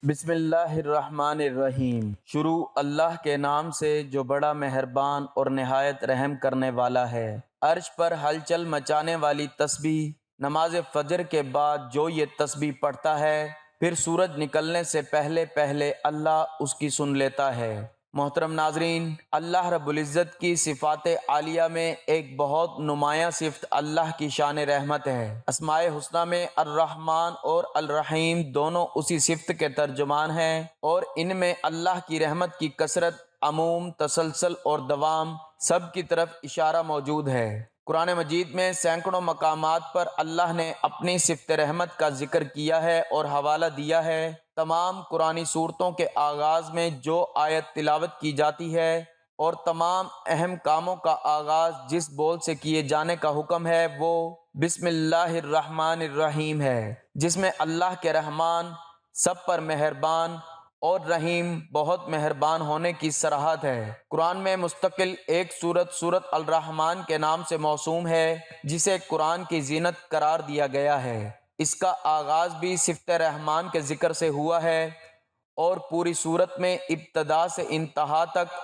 بسم اللہ الرحمن الرحیم۔ شروع اللہ کے نام سے جو بڑا مہربان اور نہایت رحم کرنے والا ہے۔ عرش پر ہلچل مچانے والی تسبیح۔ نماز فجر کے بعد جو یہ تسبیح پڑھتا ہے پھر سورج نکلنے سے پہلے پہلے اللہ اس کی سن لیتا ہے۔ محترم ناظرین، اللہ رب العزت کی صفات عالیہ میں ایک بہت نمایاں صفت اللہ کی شان رحمت ہے۔ اسماء حسنہ میں الرحمن اور الرحیم دونوں اسی صفت کے ترجمان ہیں، اور ان میں اللہ کی رحمت کی کثرت، عموم، تسلسل اور دوام سب کی طرف اشارہ موجود ہے۔ قرآن مجید میں سینکڑوں مقامات پر اللہ نے اپنی صفت رحمت کا ذکر کیا ہے اور حوالہ دیا ہے۔ تمام قرآنی صورتوں کے آغاز میں جو آیت تلاوت کی جاتی ہے اور تمام اہم کاموں کا آغاز جس بول سے کیے جانے کا حکم ہے وہ بسم اللہ الرحمن الرحیم ہے، جس میں اللہ کے رحمان، سب پر مہربان، اور رحیم، بہت مہربان ہونے کی صراحت ہے۔ قرآن میں مستقل ایک سورت الرحمن کے نام سے موسوم ہے، جسے قرآن کی زینت قرار دیا گیا ہے۔ اس کا آغاز بھی صفت رحمان کے ذکر سے ہوا ہے، اور پوری سورت میں ابتدا سے انتہا تک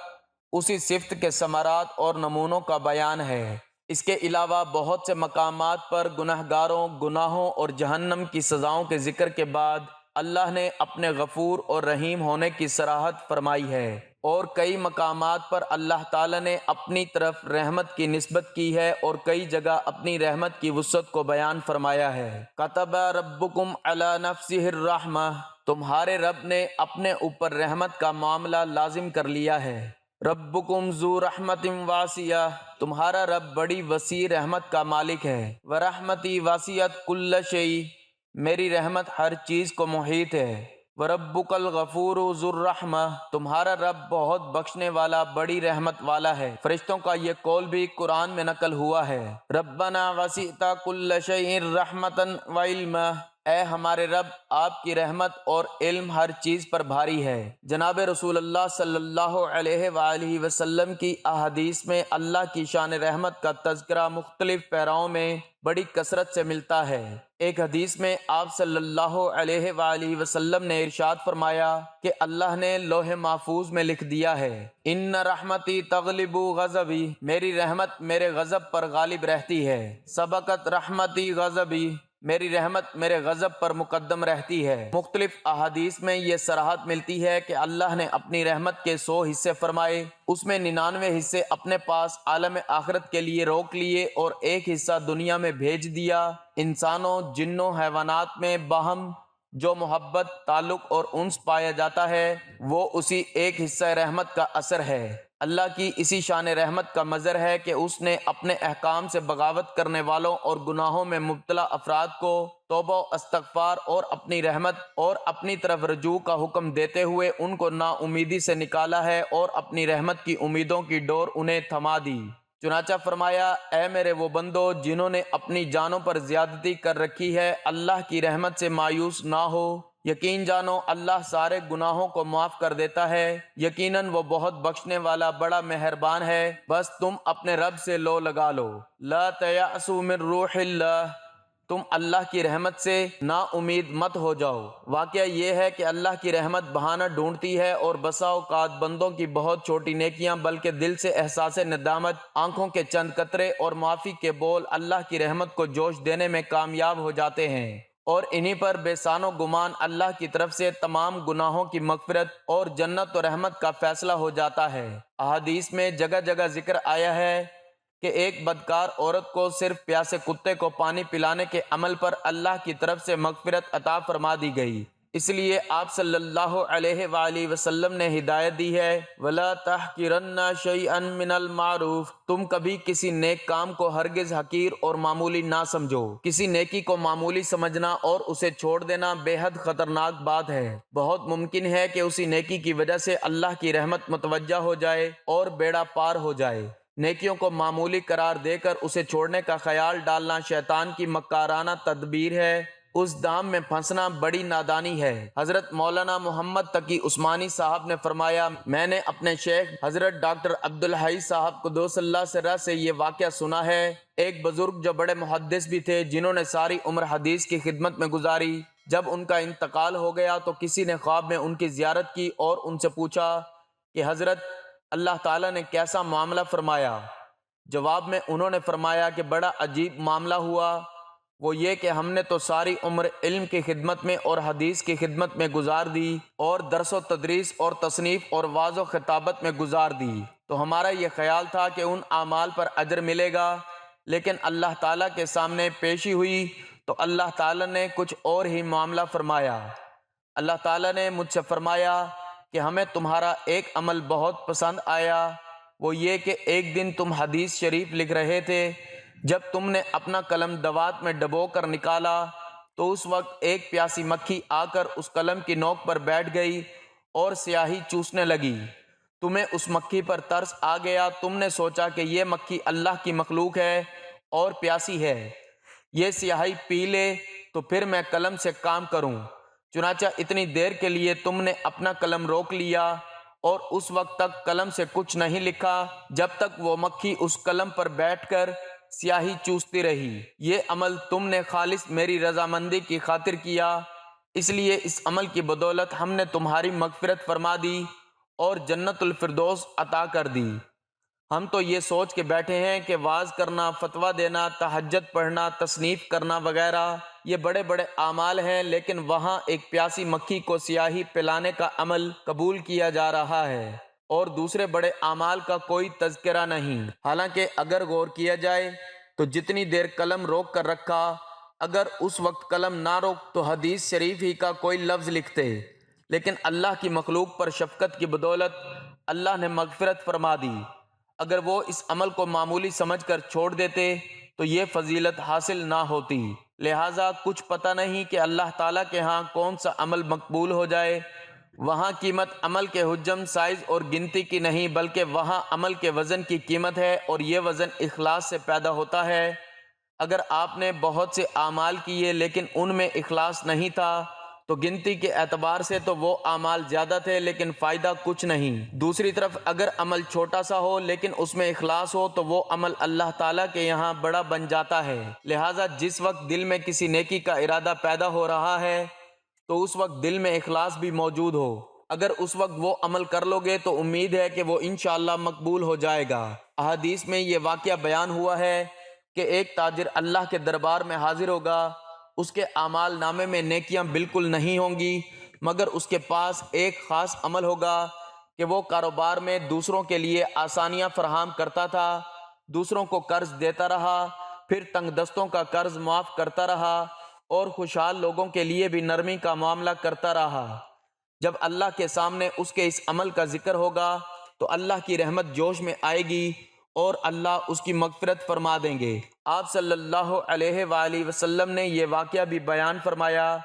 اسی صفت کے ثمرات اور نمونوں کا بیان ہے۔ اس کے علاوہ بہت سے مقامات پر گنہگاروں، گناہوں اور جہنم کی سزاؤں کے ذکر کے بعد اللہ نے اپنے غفور اور رحیم ہونے کی صراحت فرمائی ہے، اور کئی مقامات پر اللہ تعالی نے اپنی طرف رحمت کی نسبت کی ہے اور کئی جگہ اپنی رحمت کی وسعت کو بیان فرمایا ہے۔ کتب ربکم علی نفسہ الرحمہ، تمہارے رب نے اپنے اوپر رحمت کا معاملہ لازم کر لیا ہے۔ ربکم ذو رحمت واسعہ، تمہارا رب بڑی وسیع رحمت کا مالک ہے۔ ورحمتی واسعت کل شیء، میری رحمت ہر چیز کو محیط ہے۔ وَرَبُّكَ الْغَفُورُ ذُو الرَّحْمَةِ، تمہارا رب بہت بخشنے والا، بڑی رحمت والا ہے۔ فرشتوں کا یہ قول بھی قرآن میں نقل ہوا ہے۔ رَبَّنَا وَسِعْتَ كُلَّ شَيْءٍ رَحْمَةً وَعِلْمًا، اے ہمارے رب، آپ کی رحمت اور علم ہر چیز پر بھاری ہے۔ جناب رسول اللہ صلی اللہ علیہ وآلہ وسلم کی احادیث میں اللہ کی شان رحمت کا تذکرہ مختلف پیراؤں میں بڑی کثرت سے ملتا ہے۔ ایک حدیث میں آپ صلی اللہ علیہ وآلہ وسلم نے ارشاد فرمایا کہ اللہ نے لوح محفوظ میں لکھ دیا ہے، ان رحمتی تغلب غضبی، میری رحمت میرے غضب پر غالب رہتی ہے۔ سبقت رحمتی غضبی، میری رحمت میرے غضب پر مقدم رہتی ہے۔ مختلف احادیث میں یہ صراحت ملتی ہے کہ اللہ نے اپنی رحمت کے 100 حصے فرمائے، اس میں 99 حصے اپنے پاس عالم آخرت کے لیے روک لیے اور ایک حصہ دنیا میں بھیج دیا۔ انسانوں، جنوں، حیوانات میں باہم جو محبت، تعلق اور انس پایا جاتا ہے وہ اسی ایک حصہ رحمت کا اثر ہے۔ اللہ کی اسی شان رحمت کا مظہر ہے کہ اس نے اپنے احکام سے بغاوت کرنے والوں اور گناہوں میں مبتلا افراد کو توبہ و استغفار اور اپنی رحمت اور اپنی طرف رجوع کا حکم دیتے ہوئے ان کو نا امیدی سے نکالا ہے اور اپنی رحمت کی امیدوں کی ڈور انہیں تھما دی۔ چنانچہ فرمایا، اے میرے وہ بندو جنہوں نے اپنی جانوں پر زیادتی کر رکھی ہے، اللہ کی رحمت سے مایوس نہ ہو، یقین جانو اللہ سارے گناہوں کو معاف کر دیتا ہے، یقیناً وہ بہت بخشنے والا، بڑا مہربان ہے۔ بس تم اپنے رب سے لو لگا لو، لا تیأسوا من روح اللہ، تم اللہ کی رحمت سے نا امید مت ہو جاؤ۔ واقعہ یہ ہے کہ اللہ کی رحمت بہانہ ڈھونڈتی ہے، اور بسا اوقات بندوں کی بہت چھوٹی نیکیاں بلکہ دل سے احساس ندامت، آنکھوں کے چند قطرے اور معافی کے بول اللہ کی رحمت کو جوش دینے میں کامیاب ہو جاتے ہیں، اور انہی پر بے سان و گمان اللہ کی طرف سے تمام گناہوں کی مغفرت اور جنت و رحمت کا فیصلہ ہو جاتا ہے۔ احادیث میں جگہ جگہ ذکر آیا ہے کہ ایک بدکار عورت کو صرف پیاسے کتے کو پانی پلانے کے عمل پر اللہ کی طرف سے مغفرت عطا فرما دی گئی۔ اس لیے آپ صلی اللہ علیہ وآلہ وسلم نے ہدایت دی ہے، وَلَا تَحْقِرَنَّ شَيْئًا مِّنَ الْمَعْرُوفِ، تم کبھی کسی نیک کام کو ہرگز حقیر اور معمولی نہ سمجھو۔ کسی نیکی کو معمولی سمجھنا اور اسے چھوڑ دینا بے حد خطرناک بات ہے۔ بہت ممکن ہے کہ اسی نیکی کی وجہ سے اللہ کی رحمت متوجہ ہو جائے اور بیڑا پار ہو جائے۔ نیکیوں کو معمولی قرار دے کر اسے چھوڑنے کا خیال ڈالنا شیطان کی مکارانہ تدبیر ہے، اس دام میں پھنسنا بڑی نادانی ہے۔ حضرت مولانا محمد تقی عثمانی صاحب نے فرمایا، میں نے اپنے شیخ حضرت ڈاکٹر عبدالحی صاحب قدس اللہ سرہ سے یہ واقعہ سنا ہے۔ ایک بزرگ جو بڑے محدث بھی تھے، جنہوں نے ساری عمر حدیث کی خدمت میں گزاری، جب ان کا انتقال ہو گیا تو کسی نے خواب میں ان کی زیارت کی اور ان سے پوچھا کہ حضرت اللہ تعالیٰ نے کیسا معاملہ فرمایا؟ جواب میں انہوں نے فرمایا کہ بڑا عجیب معاملہ ہوا، وہ یہ کہ ہم نے تو ساری عمر علم کی خدمت میں اور حدیث کی خدمت میں گزار دی اور درس و تدریس اور تصنیف اور واعظ و خطابت میں گزار دی، تو ہمارا یہ خیال تھا کہ ان اعمال پر اجر ملے گا، لیکن اللہ تعالیٰ کے سامنے پیشی ہوئی تو اللہ تعالیٰ نے کچھ اور ہی معاملہ فرمایا۔ اللہ تعالیٰ نے مجھ سے فرمایا کہ ہمیں تمہارا ایک عمل بہت پسند آیا، وہ یہ کہ ایک دن تم حدیث شریف لکھ رہے تھے، جب تم نے اپنا قلم دوات میں ڈبو کر نکالا تو اس وقت ایک پیاسی مکھی آ کر اس قلم کی نوک پر بیٹھ گئی اور سیاہی چوسنے لگی۔ تمہیں اس مکھی پر ترس آ گیا، تم نے سوچا کہ یہ مکھی اللہ کی مخلوق ہے اور پیاسی ہے، یہ سیاہی پی لے تو پھر میں قلم سے کام کروں۔ چنانچہ اتنی دیر کے لیے تم نے اپنا قلم روک لیا اور اس وقت تک قلم سے کچھ نہیں لکھا جب تک وہ مکھی اس قلم پر بیٹھ کر سیاہی چوستی رہی۔ یہ عمل تم نے خالص میری رضامندی کی خاطر کیا، اس لیے اس عمل کی بدولت ہم نے تمہاری مغفرت فرما دی اور جنت الفردوس عطا کر دی۔ ہم تو یہ سوچ کے بیٹھے ہیں کہ وعظ کرنا، فتویٰ دینا، تہجد پڑھنا، تصنیف کرنا وغیرہ یہ بڑے بڑے اعمال ہیں، لیکن وہاں ایک پیاسی مکھی کو سیاہی پلانے کا عمل قبول کیا جا رہا ہے اور دوسرے بڑے اعمال کا کوئی تذکرہ نہیں۔ حالانکہ اگر غور کیا جائے تو جتنی دیر قلم روک کر رکھا، اگر اس وقت قلم نہ روک تو حدیث شریف ہی کا کوئی لفظ لکھتے، لیکن اللہ کی مخلوق پر شفقت کی بدولت اللہ نے مغفرت فرما دی۔ اگر وہ اس عمل کو معمولی سمجھ کر چھوڑ دیتے تو یہ فضیلت حاصل نہ ہوتی۔ لہٰذا کچھ پتہ نہیں کہ اللہ تعالیٰ کے ہاں کون سا عمل مقبول ہو جائے۔ وہاں قیمت عمل کے حجم، سائز اور گنتی کی نہیں، بلکہ وہاں عمل کے وزن کی قیمت ہے، اور یہ وزن اخلاص سے پیدا ہوتا ہے۔ اگر آپ نے بہت سے اعمال کیے لیکن ان میں اخلاص نہیں تھا تو گنتی کے اعتبار سے تو وہ اعمال زیادہ تھے لیکن فائدہ کچھ نہیں۔ دوسری طرف اگر عمل چھوٹا سا ہو لیکن اس میں اخلاص ہو تو وہ عمل اللہ تعالیٰ کے یہاں بڑا بن جاتا ہے۔ لہٰذا جس وقت دل میں کسی نیکی کا ارادہ پیدا ہو رہا ہے تو اس وقت دل میں اخلاص بھی موجود ہو۔ اگر اس وقت وہ عمل کر لو گے تو امید ہے کہ وہ انشاءاللہ مقبول ہو جائے گا۔ احادیث میں یہ واقعہ بیان ہوا ہے کہ ایک تاجر اللہ کے دربار میں حاضر ہوگا، اس کے اعمال نامے میں نیکیاں بالکل نہیں ہوں گی، مگر اس کے پاس ایک خاص عمل ہوگا کہ وہ کاروبار میں دوسروں کے لیے آسانیاں فراہم کرتا تھا، دوسروں کو قرض دیتا رہا، پھر تنگ دستوں کا قرض معاف کرتا رہا اور خوشحال لوگوں کے لیے بھی نرمی کا معاملہ کرتا رہا۔ جب اللہ کے سامنے اس کے اس عمل کا ذکر ہوگا تو اللہ کی رحمت جوش میں آئے گی اور اللہ اس کی مغفرت فرما دیں گے۔ آپ صلی اللہ علیہ وآلہ وسلم نے یہ واقعہ بھی بیان فرمایا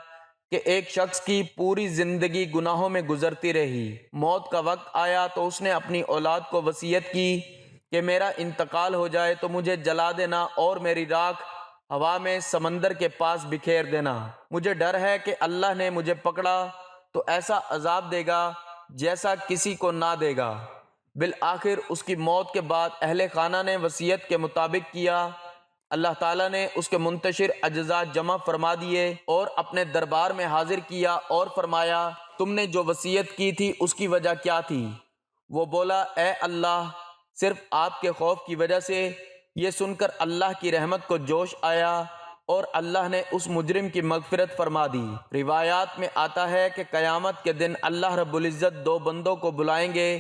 کہ ایک شخص کی پوری زندگی گناہوں میں گزرتی رہی، موت کا وقت آیا تو اس نے اپنی اولاد کو وصیت کی کہ میرا انتقال ہو جائے تو مجھے جلا دینا اور میری راکھ ہوا میں سمندر کے پاس بکھیر دینا، مجھے ڈر ہے کہ اللہ نے مجھے پکڑا تو ایسا عذاب دے گا جیسا کسی کو نہ دے گا۔ بالآخر اس کی موت کے بعد اہل خانہ نے وصیت کے مطابق کیا، اللہ تعالیٰ نے اس کے منتشر اجزاء جمع فرما دیے اور اپنے دربار میں حاضر کیا اور فرمایا تم نے جو وصیت کی تھی اس کی وجہ کیا تھی؟ وہ بولا اے اللہ، صرف آپ کے خوف کی وجہ سے۔ یہ سن کر اللہ کی رحمت کو جوش آیا اور اللہ نے اس مجرم کی مغفرت فرما دی۔ روایات میں آتا ہے کہ قیامت کے دن اللہ رب العزت دو بندوں کو بلائیں گے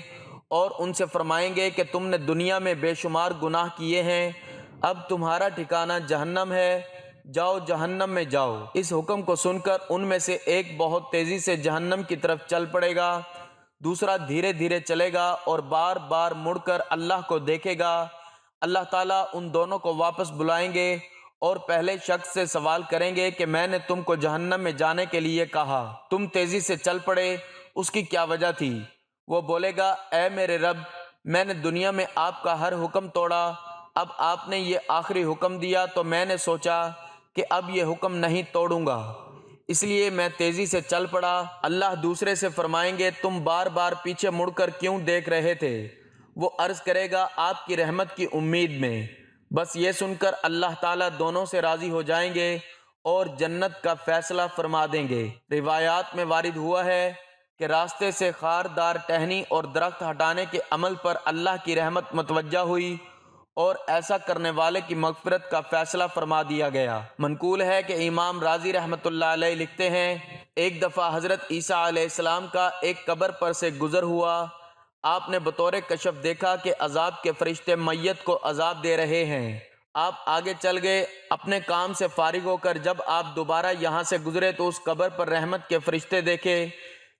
اور ان سے فرمائیں گے کہ تم نے دنیا میں بے شمار گناہ کیے ہیں، اب تمہارا ٹھکانہ جہنم ہے، جاؤ جہنم میں جاؤ۔ اس حکم کو سن کر ان میں سے ایک بہت تیزی سے جہنم کی طرف چل پڑے گا، دوسرا دھیرے دھیرے چلے گا اور بار بار مڑ کر اللہ کو دیکھے گا۔ اللہ تعالیٰ ان دونوں کو واپس بلائیں گے اور پہلے شخص سے سوال کریں گے کہ میں نے تم کو جہنم میں جانے کے لیے کہا، تم تیزی سے چل پڑے، اس کی کیا وجہ تھی؟ وہ بولے گا اے میرے رب، میں نے دنیا میں آپ کا ہر حکم توڑا، اب آپ نے یہ آخری حکم دیا تو میں نے سوچا کہ اب یہ حکم نہیں توڑوں گا، اس لیے میں تیزی سے چل پڑا۔ اللہ دوسرے سے فرمائیں گے تم بار بار پیچھے مڑ کر کیوں دیکھ رہے تھے؟ وہ عرض کرے گا آپ کی رحمت کی امید میں۔ بس یہ سن کر اللہ تعالیٰ دونوں سے راضی ہو جائیں گے اور جنت کا فیصلہ فرما دیں گے۔ روایات میں وارد ہوا ہے کہ راستے سے خاردار ٹہنی اور درخت ہٹانے کے عمل پر اللہ کی رحمت متوجہ ہوئی اور ایسا کرنے والے کی مغفرت کا فیصلہ فرما دیا گیا۔ منقول ہے کہ امام راضی رحمۃ اللہ علیہ لکھتے ہیں، ایک دفعہ حضرت عیسیٰ علیہ السلام کا ایک قبر پر سے گزر ہوا۔ آپ نے بطور کشف دیکھا کہ عذاب کے فرشتے میت کو عذاب دے رہے ہیں۔ آپ آگے چل گئے، اپنے کام سے فارغ ہو کر جب آپ دوبارہ یہاں سے گزرے تو اس قبر پر رحمت کے فرشتے دیکھے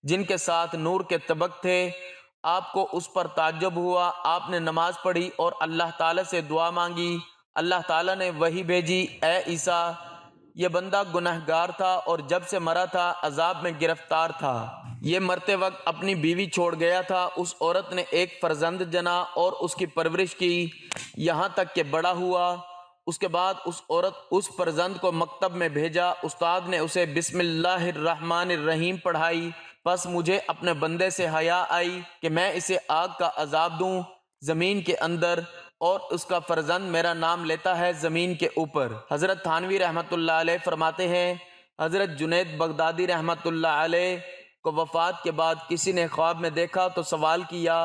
جن کے ساتھ نور کے طبق تھے۔ آپ کو اس پر تعجب ہوا۔ آپ نے نماز پڑھی اور اللہ تعالیٰ سے دعا مانگی۔ اللہ تعالیٰ نے وحی بھیجی، اے عیسیٰ، یہ بندہ گنہگار تھا اور جب سے مرا تھا عذاب میں گرفتار تھا۔ یہ مرتے وقت اپنی بیوی چھوڑ گیا تھا۔ اس عورت نے ایک فرزند جنا اور اس کی پرورش کی یہاں تک کہ بڑا ہوا۔ اس کے بعد اس عورت اس فرزند کو مکتب میں بھیجا۔ استاد نے اسے بسم اللہ الرحمن الرحیم پڑھائی۔ پس مجھے اپنے بندے سے حیا آئی کہ میں اسے آگ کا عذاب دوں زمین کے اندر، اور اس کا فرزند میرا نام لیتا ہے زمین کے اوپر۔ حضرت تھانوی رحمۃ اللہ علیہ فرماتے ہیں، حضرت جنید بغدادی رحمۃ اللہ علیہ کو وفات کے بعد کسی نے خواب میں دیکھا تو سوال کیا،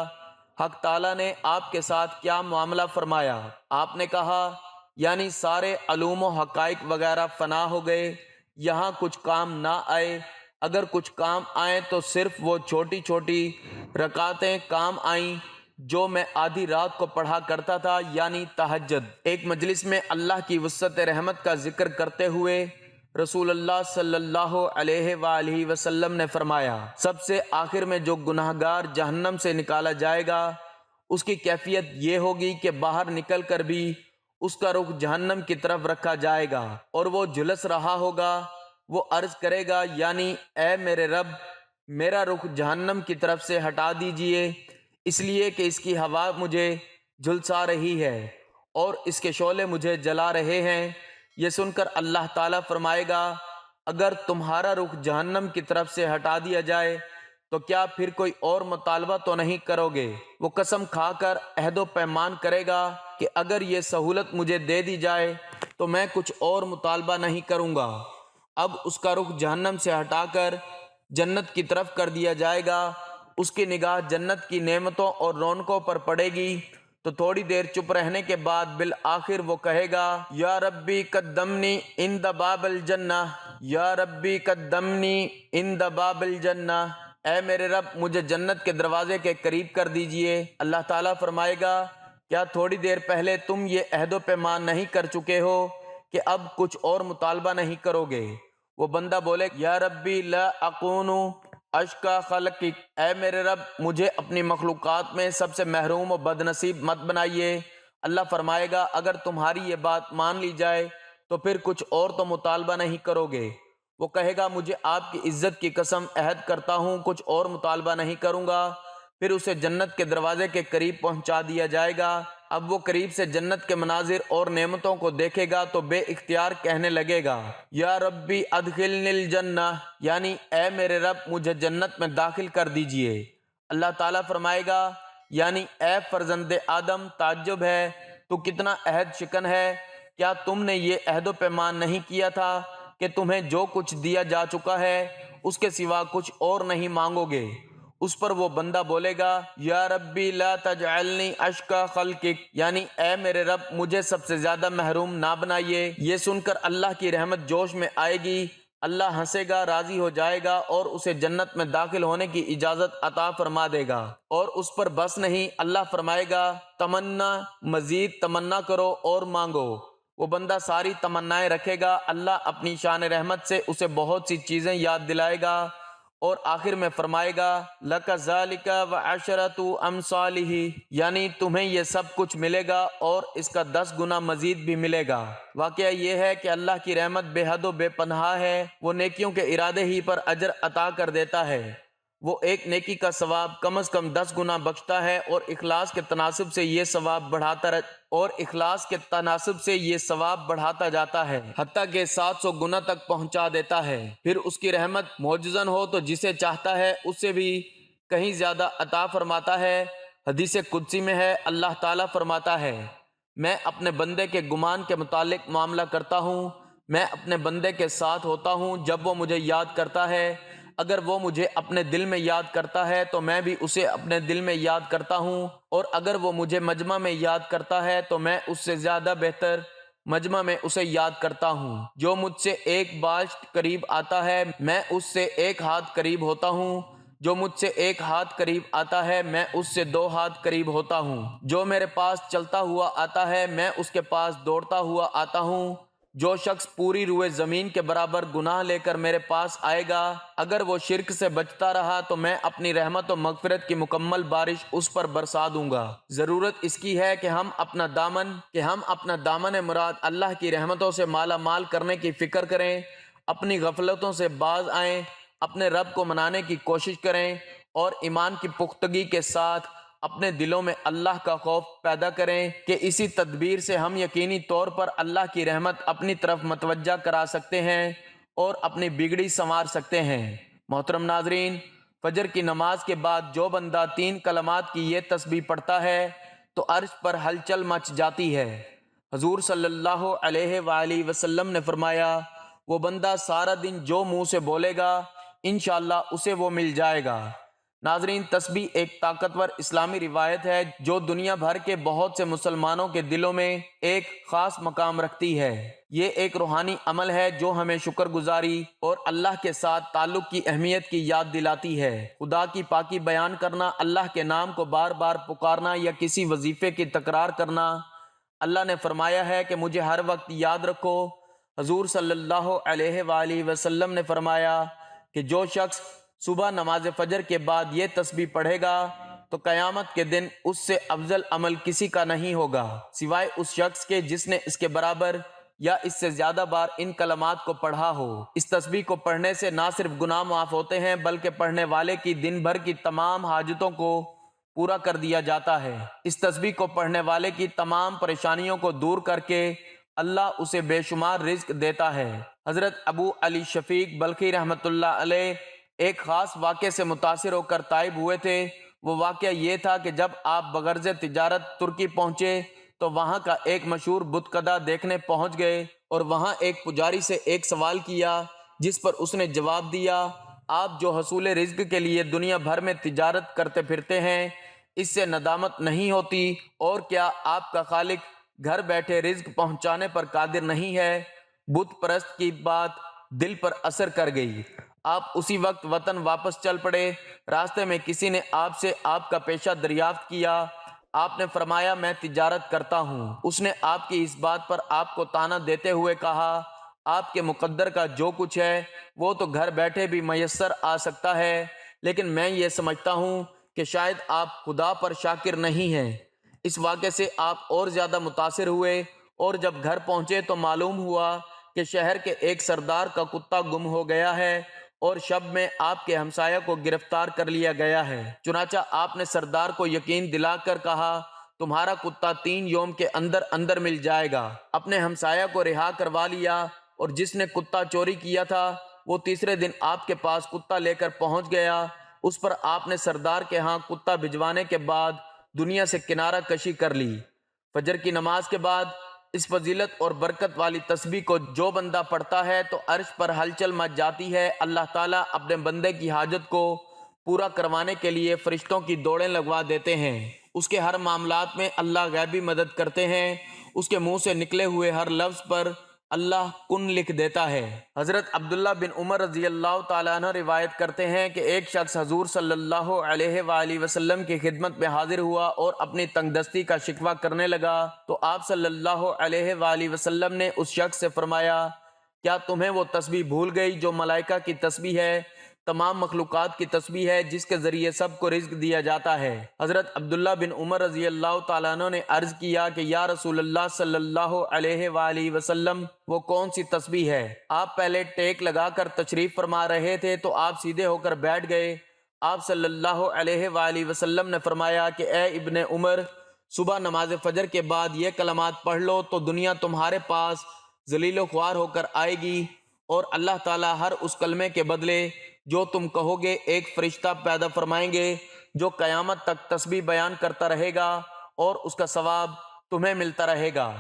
حق تعالیٰ نے آپ کے ساتھ کیا معاملہ فرمایا؟ آپ نے کہا، یعنی سارے علوم و حقائق وغیرہ فنا ہو گئے، یہاں کچھ کام نہ آئے، اگر کچھ کام آئیں تو صرف وہ چھوٹی چھوٹی رکعتیں کام آئیں جو میں آدھی رات کو پڑھا کرتا تھا، یعنی تہجد۔ ایک مجلس میں اللہ کی وسعت رحمت کا ذکر کرتے ہوئے رسول اللہ صلی اللہ علیہ وآلہ وسلم نے فرمایا، سب سے آخر میں جو گناہگار جہنم سے نکالا جائے گا اس کی کیفیت یہ ہوگی کہ باہر نکل کر بھی اس کا رخ جہنم کی طرف رکھا جائے گا اور وہ جھلس رہا ہوگا۔ وہ عرض کرے گا، یعنی اے میرے رب، میرا رخ جہنم کی طرف سے ہٹا دیجئے، اس لیے کہ اس کی ہوا مجھے جھلسا رہی ہے اور اس کے شعلے مجھے جلا رہے ہیں۔ یہ سن کر اللہ تعالیٰ فرمائے گا، اگر تمہارا رخ جہنم کی طرف سے ہٹا دیا جائے تو کیا پھر کوئی اور مطالبہ تو نہیں کرو گے؟ وہ قسم کھا کر عہد و پیمان کرے گا کہ اگر یہ سہولت مجھے دے دی جائے تو میں کچھ اور مطالبہ نہیں کروں گا۔ اب اس کا رخ جہنم سے ہٹا کر جنت کی طرف کر دیا جائے گا۔ اس کی نگاہ جنت کی نعمتوں اور رونقوں پر پڑے گی تو تھوڑی دیر چپ رہنے کے بعد بالآخر وہ کہے گا، یا ربی قدمنی عند باب الجنہ، یا ربی قدمنی عند باب الجنہ، اے میرے رب مجھے جنت کے دروازے کے قریب کر دیجئے۔ اللہ تعالیٰ فرمائے گا، کیا تھوڑی دیر پہلے تم یہ عہد و پیمان نہیں کر چکے ہو کہ اب کچھ اور مطالبہ نہیں کرو گے؟ وہ بندہ بولے، یا ربی لا اکون اشقا خلقک، اے میرے رب مجھے اپنی مخلوقات میں سب سے محروم و بد نصیب مت بنائیے۔ اللہ فرمائے گا، اگر تمہاری یہ بات مان لی جائے تو پھر کچھ اور تو مطالبہ نہیں کرو گے۔ وہ کہے گا، مجھے آپ کی عزت کی قسم عہد کرتا ہوں کچھ اور مطالبہ نہیں کروں گا۔ پھر اسے جنت کے دروازے کے قریب پہنچا دیا جائے گا۔ اب وہ قریب سے جنت کے مناظر اور نعمتوں کو دیکھے گا تو بے اختیار کہنے لگے گا، یا ربی ادخلنی الجنہ، یعنی اے میرے رب مجھے جنت میں داخل کر دیجئے۔ اللہ تعالیٰ فرمائے گا، یعنی اے فرزند آدم، تعجب ہے، تو کتنا عہد شکن ہے، کیا تم نے یہ عہد و پیمان نہیں کیا تھا کہ تمہیں جو کچھ دیا جا چکا ہے اس کے سوا کچھ اور نہیں مانگو گے؟ اس پر وہ بندہ بولے گا، یا ربی لا تجعلنی اشقا خلقک، یعنی اے میرے رب مجھے سب سے زیادہ محروم نہ بنائیے۔ یہ سن کر اللہ کی رحمت جوش میں آئے گی، اللہ ہنسے گا، راضی ہو جائے گا اور اسے جنت میں داخل ہونے کی اجازت عطا فرما دے گا۔ اور اس پر بس نہیں، اللہ فرمائے گا، تمنا، مزید تمنا کرو اور مانگو۔ وہ بندہ ساری تمنائیں رکھے گا، اللہ اپنی شان رحمت سے اسے بہت سی چیزیں یاد دلائے گا اور آخر میں فرمائے گا، لَكَ ذَلِكَ وَعَشْرَةُ أَمْثَالِهِ، یعنی تمہیں یہ سب کچھ ملے گا اور اس کا 10 گنا مزید بھی ملے گا۔ واقعہ یہ ہے کہ اللہ کی رحمت بے حد و بے پناہ ہے، وہ نیکیوں کے ارادے ہی پر اجر عطا کر دیتا ہے۔ وہ ایک نیکی کا ثواب کم از کم 10 گنا بخشتا ہے اور اخلاص کے تناسب سے یہ ثواب بڑھاتا جاتا ہے، حتیٰ کہ 700 گنا تک پہنچا دیتا ہے۔ پھر اس کی رحمت معجزن ہو تو جسے چاہتا ہے اس سے بھی کہیں زیادہ عطا فرماتا ہے۔ حدیث قدسی میں ہے، اللہ تعالیٰ فرماتا ہے، میں اپنے بندے کے گمان کے متعلق معاملہ کرتا ہوں، میں اپنے بندے کے ساتھ ہوتا ہوں جب وہ مجھے یاد کرتا ہے، اگر وہ مجھے اپنے دل میں یاد کرتا ہے تو میں بھی اسے اپنے دل میں یاد کرتا ہوں، اور اگر وہ مجھے مجمع میں یاد کرتا ہے تو میں اس سے زیادہ بہتر مجمع میں اسے یاد کرتا ہوں۔ جو مجھ سے ایک بالشت قریب آتا ہے میں اس سے ایک ہاتھ قریب ہوتا ہوں، جو مجھ سے ایک ہاتھ قریب آتا ہے میں اس سے 2 ہاتھ قریب ہوتا ہوں۔ جو میرے پاس چلتا ہوا آتا ہے میں اس کے پاس دوڑتا ہوا آتا ہوں۔ جو شخص پوری روئے زمین کے برابر گناہ لے کر میرے پاس آئے گا، اگر وہ شرک سے بچتا رہا تو میں اپنی رحمت و مغفرت کی مکمل بارش اس پر برسا دوں گا۔ ضرورت اس کی ہے کہ ہم اپنا دامن مراد اللہ کی رحمتوں سے مالا مال کرنے کی فکر کریں، اپنی غفلتوں سے باز آئیں، اپنے رب کو منانے کی کوشش کریں، اور ایمان کی پختگی کے ساتھ اپنے دلوں میں اللہ کا خوف پیدا کریں کہ اسی تدبیر سے ہم یقینی طور پر اللہ کی رحمت اپنی طرف متوجہ کرا سکتے ہیں اور اپنی بگڑی سنوار سکتے ہیں۔ محترم ناظرین، فجر کی نماز کے بعد جو بندہ 3 کلمات کی یہ تسبیح پڑھتا ہے تو عرش پر ہلچل مچ جاتی ہے۔ حضور صلی اللہ علیہ وآلہ وسلم نے فرمایا، وہ بندہ سارا دن جو منہ سے بولے گا انشاءاللہ اسے وہ مل جائے گا۔ ناظرین، تسبیح ایک طاقتور اسلامی روایت ہے جو دنیا بھر کے بہت سے مسلمانوں کے دلوں میں ایک خاص مقام رکھتی ہے۔ یہ ایک روحانی عمل ہے جو ہمیں شکر گزاری اور اللہ کے ساتھ تعلق کی اہمیت کی یاد دلاتی ہے۔ خدا کی پاکی بیان کرنا، اللہ کے نام کو بار بار پکارنا یا کسی وظیفے کی تکرار کرنا۔ اللہ نے فرمایا ہے کہ مجھے ہر وقت یاد رکھو۔ حضور صلی اللہ علیہ وآلہ وسلم نے فرمایا کہ جو شخص صبح نماز فجر کے بعد یہ تسبیح پڑھے گا تو قیامت کے دن اس سے افضل عمل کسی کا نہیں ہوگا سوائے اس شخص کے جس نے اس کے برابر یا اس سے زیادہ بار ان کلمات کو پڑھا ہو۔ اس تسبیح کو پڑھنے سے نہ صرف گناہ معاف ہوتے ہیں بلکہ پڑھنے والے کی دن بھر کی تمام حاجتوں کو پورا کر دیا جاتا ہے۔ اس تسبیح کو پڑھنے والے کی تمام پریشانیوں کو دور کر کے اللہ اسے بے شمار رزق دیتا ہے۔ حضرت ابو علی شفیق بلخی رحمۃ اللہ علیہ ایک خاص واقعے سے متاثر ہو کر طائب ہوئے تھے۔ وہ واقعہ یہ تھا کہ جب آپ بغرض تجارت ترکی پہنچے تو وہاں کا ایک مشہور بت کدہ دیکھنے پہنچ گئے اور وہاں ایک پجاری سے ایک سوال کیا جس پر اس نے جواب دیا، آپ جو حصول رزق کے لیے دنیا بھر میں تجارت کرتے پھرتے ہیں اس سے ندامت نہیں ہوتی، اور کیا آپ کا خالق گھر بیٹھے رزق پہنچانے پر قادر نہیں ہے؟ بت پرست کی بات دل پر اثر کر گئی۔ آپ اسی وقت وطن واپس چل پڑے۔ راستے میں کسی نے آپ سے آپ کا پیشہ دریافت کیا۔ آپ نے فرمایا، میں تجارت کرتا ہوں۔ اس نے آپ کی اس بات پر آپ کو طعنہ دیتے ہوئے کہا، آپ کے مقدر کا جو کچھ ہے وہ تو گھر بیٹھے بھی میسر آ سکتا ہے، لیکن میں یہ سمجھتا ہوں کہ شاید آپ خدا پر شاکر نہیں ہیں۔ اس واقعے سے آپ اور زیادہ متاثر ہوئے، اور جب گھر پہنچے تو معلوم ہوا کہ شہر کے ایک سردار کا کتا گم ہو گیا ہے اور شب میں آپ کے ہمسایہ کو گرفتار کر لیا گیا ہے۔ چنانچہ آپ نے سردار کو یقین دلا کر کہا، تمہارا کتا 3 یوم کے اندر اندر مل جائے گا۔ اپنے ہمسایہ کو رہا کروا لیا، اور جس نے کتا چوری کیا تھا وہ تیسرے دن آپ کے پاس کتا لے کر پہنچ گیا۔ اس پر آپ نے سردار کے ہاں کتا بھجوانے کے بعد دنیا سے کنارہ کشی کر لی۔ فجر کی نماز کے بعد اس فضیلت اور برکت والی تسبیح کو جو بندہ پڑھتا ہے تو عرش پر ہلچل مچ جاتی ہے۔ اللہ تعالیٰ اپنے بندے کی حاجت کو پورا کروانے کے لیے فرشتوں کی دوڑیں لگوا دیتے ہیں۔ اس کے ہر معاملات میں اللہ غیبی مدد کرتے ہیں۔ اس کے منہ سے نکلے ہوئے ہر لفظ پر اللہ کن لکھ دیتا ہے۔ حضرت عبداللہ بن عمر رضی اللہ تعالیٰ عنہ روایت کرتے ہیں کہ ایک شخص حضور صلی اللہ علیہ وآلہ وسلم کی خدمت میں حاضر ہوا اور اپنی تنگ دستی کا شکوہ کرنے لگا تو آپ صلی اللہ علیہ وآلہ وسلم نے اس شخص سے فرمایا، کیا تمہیں وہ تسبیح بھول گئی جو ملائکہ کی تسبیح ہے، تمام مخلوقات کی تسبیح ہے، جس کے ذریعے سب کو رزق دیا جاتا ہے؟ حضرت عبداللہ بن عمر رضی اللہ تعالیٰ عنہ نے عرض کیا کہ یا رسول اللہ صلی اللہ علیہ وآلہ وسلم، وہ کون سی تسبیح ہے؟ آپ پہلے ٹیک لگا کر تشریف فرما رہے تھے تو آپ سیدھے ہو کر بیٹھ گئے۔ آپ صلی اللہ علیہ وآلہ وسلم نے فرمایا کہ اے ابن عمر، صبح نماز فجر کے بعد یہ کلمات پڑھ لو تو دنیا تمہارے پاس ذلیل و خوار ہو کر آئے گی، اور اللہ تعالیٰ ہر اس کلمے کے بدلے جو تم کہو گے ایک فرشتہ پیدا فرمائیں گے جو قیامت تک تسبیح بیان کرتا رہے گا، اور اس کا ثواب تمہیں ملتا رہے گا۔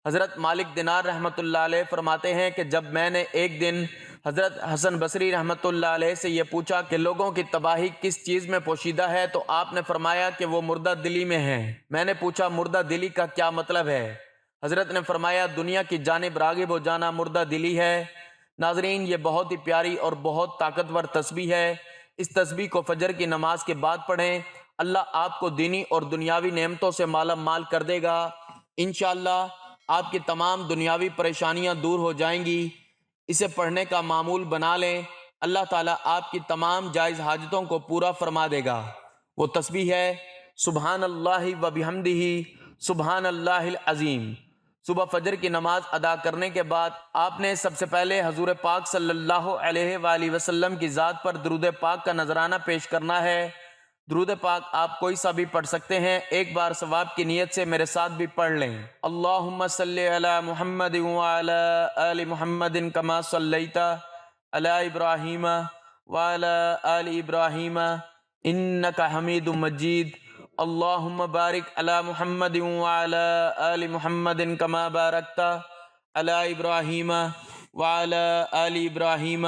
حضرت مالک دینار رحمۃ اللہ علیہ فرماتے ہیں کہ جب میں نے ایک دن حضرت حسن بصری رحمۃ اللہ علیہ سے یہ پوچھا کہ لوگوں کی تباہی کس چیز میں پوشیدہ ہے تو آپ نے فرمایا کہ وہ مردہ دلی میں ہے۔ میں نے پوچھا مردہ دلی کا کیا مطلب ہے؟ حضرت نے فرمایا دنیا کی جانب راغب ہو جانا مردہ دلی ہے۔ ناظرین، یہ بہت ہی پیاری اور بہت طاقتور تسبیح ہے۔ اس تسبیح کو فجر کی نماز کے بعد پڑھیں، اللہ آپ کو دینی اور دنیاوی نعمتوں سے مالا مال کر دے گا۔ انشاءاللہ آپ کی تمام دنیاوی پریشانیاں دور ہو جائیں گی۔ اسے پڑھنے کا معمول بنا لیں، اللہ تعالیٰ آپ کی تمام جائز حاجتوں کو پورا فرما دے گا۔ وہ تسبیح ہے سبحان اللہ و بحمدہ سبحان اللہ العظیم۔ صبح فجر کی نماز ادا کرنے کے بعد آپ نے سب سے پہلے حضور پاک صلی اللہ علیہ وآلہ وسلم کی ذات پر درود پاک کا نذرانہ پیش کرنا ہے۔ درود پاک آپ کوئی سا بھی پڑھ سکتے ہیں، ایک بار ثواب کی نیت سے میرے ساتھ بھی پڑھ لیں۔ اللہم صلی علی محمد وعلی آل محمد کما صلیت علی ابراہیم وعلی آل ابراہیم انک حمید مجید۔ اللہم بارک علی محمد وعلی آل محمد کما بارکت علی ابراہیم وعلی آل ابراہیم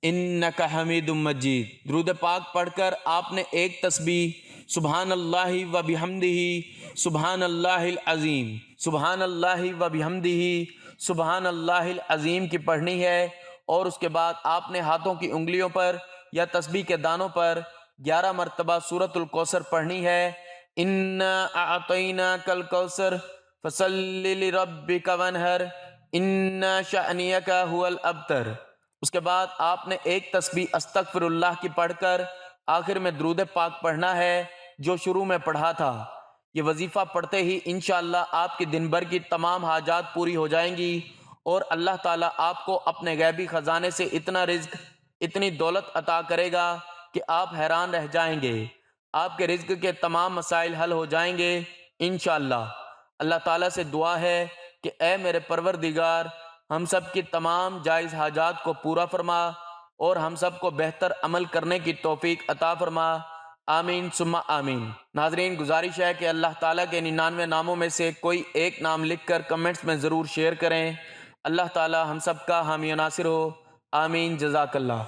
انک حمید مجید۔ درود پاک پڑھ کر آپ نے ایک تسبیح سبحان اللہ و بحمدہ سبحان اللہ العظیم، سبحان اللہ و بحمدہ سبحان اللہ العظیم کی پڑھنی ہے، اور اس کے بعد آپ نے ہاتھوں کی انگلیوں پر یا تسبیح کے دانوں پر 11 مرتبہ سورۃ الکوثر پڑھنی ہے۔ انا اعطیناک الکوثر فصل لربک وانحر ان شأنک ھو الابتر۔ اس کے بعد آپ نے ایک تسبیح استغفر اللہ کی پڑھ کر آخر میں درود پاک پڑھنا ہے جو شروع میں پڑھا تھا۔ یہ وظیفہ پڑھتے ہی انشاءاللہ آپ کی دن بھر کی تمام حاجات پوری ہو جائیں گی، اور اللہ تعالیٰ آپ کو اپنے غیبی خزانے سے اتنا رزق، اتنی دولت عطا کرے گا کہ آپ حیران رہ جائیں گے۔ آپ کے رزق کے تمام مسائل حل ہو جائیں گے انشاءاللہ۔ اللہ تعالیٰ سے دعا ہے کہ اے میرے پروردگار، ہم سب کی تمام جائز حاجات کو پورا فرما اور ہم سب کو بہتر عمل کرنے کی توفیق عطا فرما، آمین ثم آمین۔ ناظرین، گزارش ہے کہ اللہ تعالیٰ کے 99 ناموں میں سے کوئی ایک نام لکھ کر کمنٹس میں ضرور شیئر کریں۔ اللہ تعالیٰ ہم سب کا حامی و ناصر ہو، آمین، جزاک اللہ۔